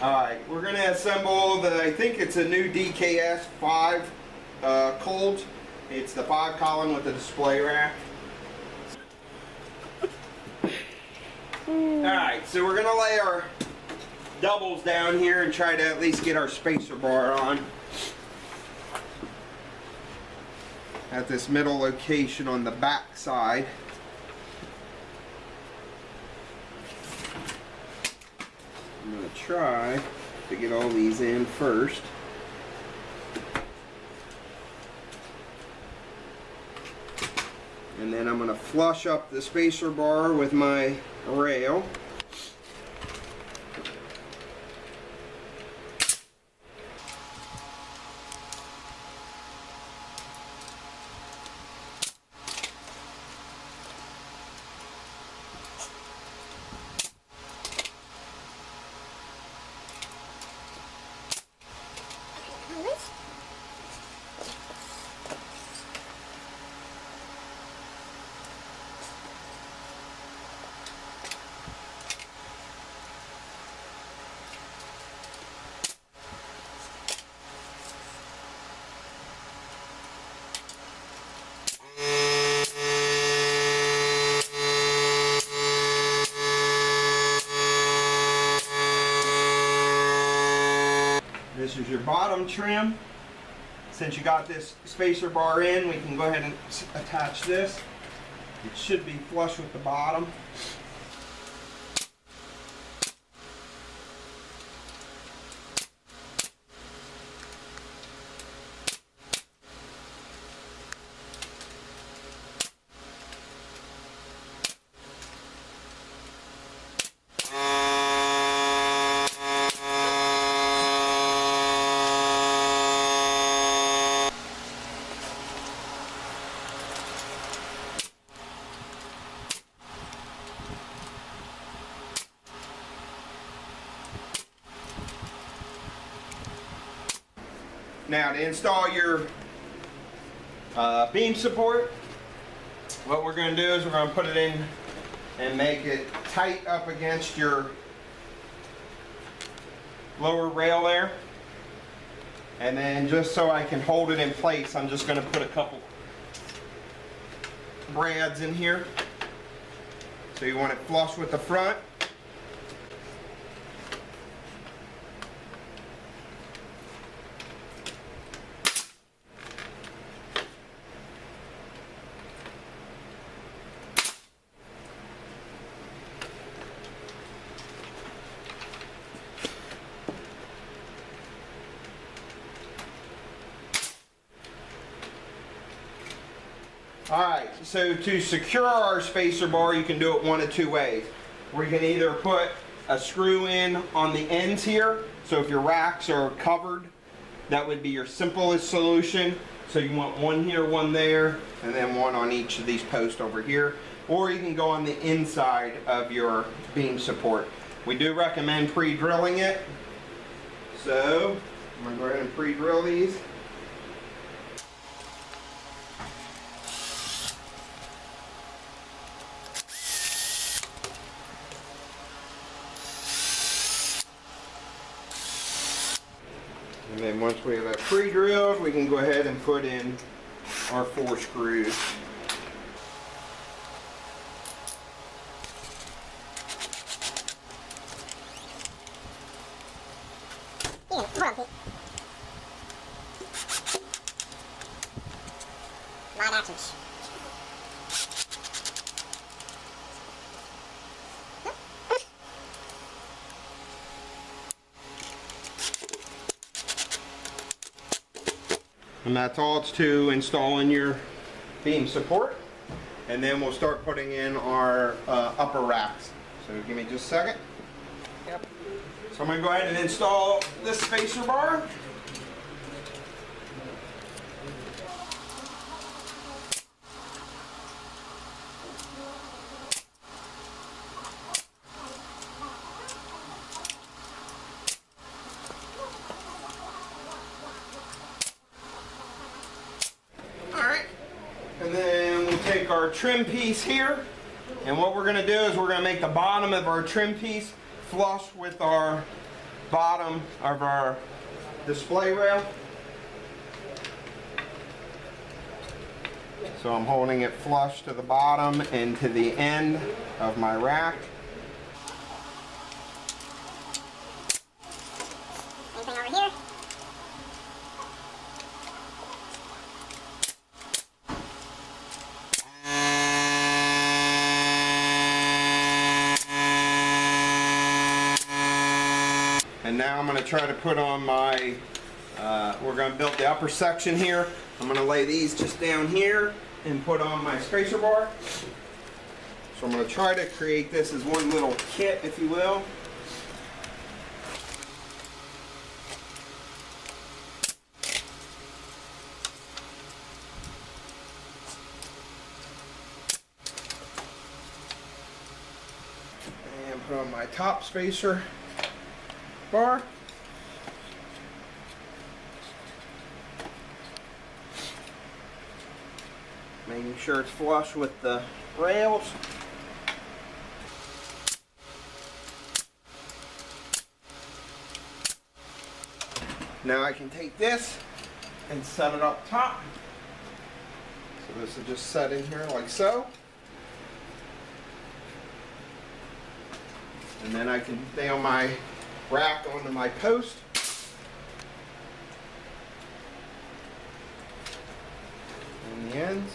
Alright, we're going to assemble the, I think it's a new DKS 5 cold. It's the 5 column with the display rack. Alright, so we're going to lay our doubles down here and try to at least get our spacer bar on at this middle location on the back side. I'm going to try to get all these in first. And then I'm going to flush up the spacer bar with my rail. This is your bottom trim. Since you got this spacer bar in, we can go ahead and attach this. It should be flush with the bottom. Now to install your beam support, what we're going to do is we're going to put it in and make it tight up against your lower rail there. And then just so I can hold it in place, I'm just going to put a couple brads in here. So you want it flush with the front. Alright, so to secure our spacer bar, you can do it one of two ways. We can either put a screw in on the ends here, so if your racks are covered, that would be your simplest solution. So you want one here, one there, and then one on each of these posts over here. Or you can go on the inside of your beam support. We do recommend pre-drilling it. So, I'm going to go ahead and pre-drill these. And then once we have that pre-drilled, we can go ahead and put in our 4 screws. Live actions. And that's all it's to installing your beam support. And then we'll start putting in our upper racks. So give me just a second. Yep. So I'm going to go ahead and install this spacer bar. And then we'll take our trim piece here, and what we're going to do is we're going to make the bottom of our trim piece flush with our bottom of our display rail. So I'm holding it flush to the bottom and to the end of my rack. Anything over here? And now I'm going to try to put on my, we're going to build the upper section here. I'm going to lay these just down here and put on my spacer bar. So I'm going to try to create this as one little kit, if you will. And put on my top spacer bar. Making sure it's flush with the rails. Now I can take this and set it up top. So this is just set in here like so. And then I can nail my rack onto my post. And the ends.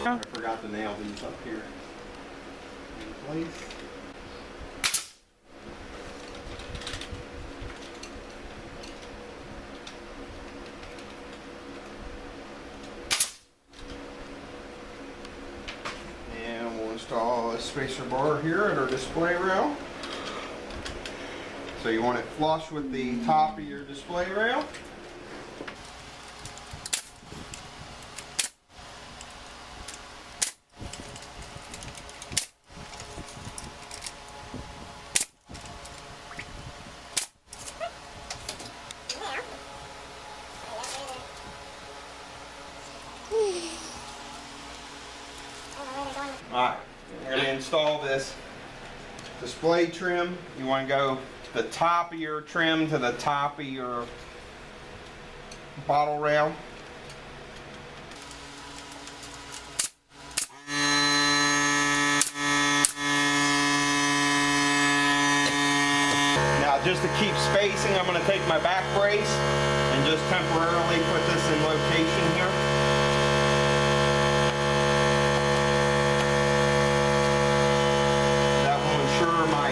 I forgot to nail these up here in place. And we'll install a spacer bar here at our display rail. So you want it flush with the top of your display rail. Alright, we're going to install this display trim. You want to go the top of your trim to the top of your bottle rail. Now just to keep spacing, I'm going to take my back brace and just temporarily put this in location here. My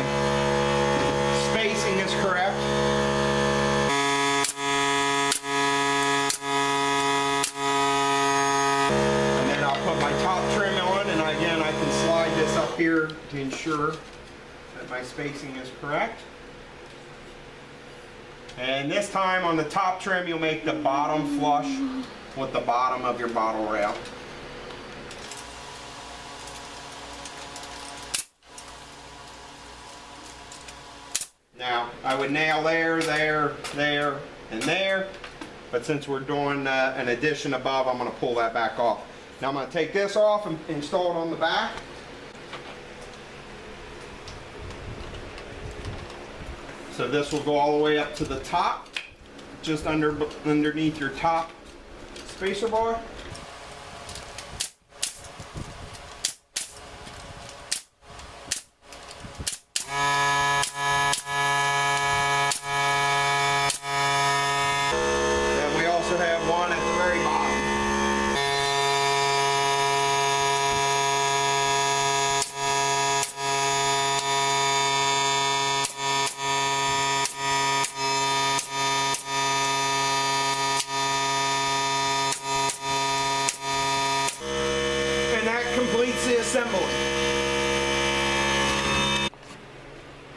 spacing is correct. And then I'll put my top trim on, and again I can slide this up here to ensure that my spacing is correct. And this time on the top trim you'll make the bottom flush with the bottom of your bottle rail. Now, I would nail there, there, there, and there, but since we're doing an addition above, I'm going to pull that back off. Now I'm going to take this off and install it on the back. So this will go all the way up to the top, just underneath your top spacer bar. Assembly.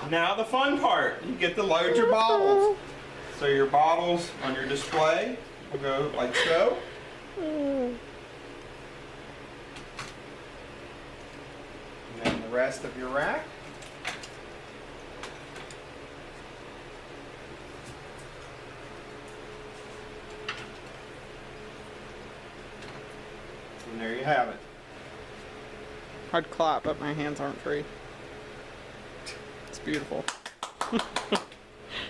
Now the fun part, you get to load your bottles. So your bottles on your display will go like so. And then rest of your rack. And there you have it. I'd clap, but my hands aren't free. It's beautiful.